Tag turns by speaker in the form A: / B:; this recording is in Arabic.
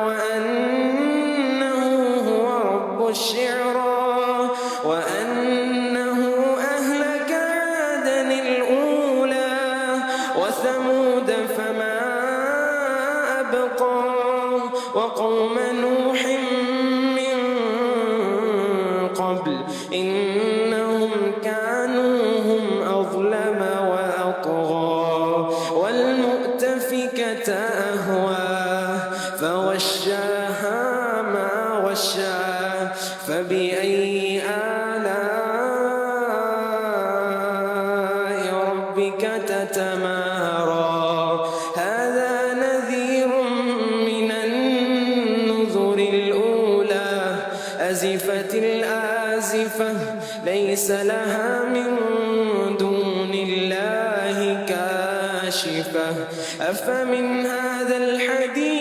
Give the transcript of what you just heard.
A: وأنه هو رب الشعرى وأنه أهلك عادا الأولى وثمود فما أبقى وقوم نوح من قبل إنهم كانوا هم أظلم وأطغى والمؤتفكة أهوى فغشاها ما غشى فبأي آلاء ربك تتمارى هذا نذير من النذر الأولى أزفت الآزفة ليس لها من دون الله كاشفة أفمن هذا الحديث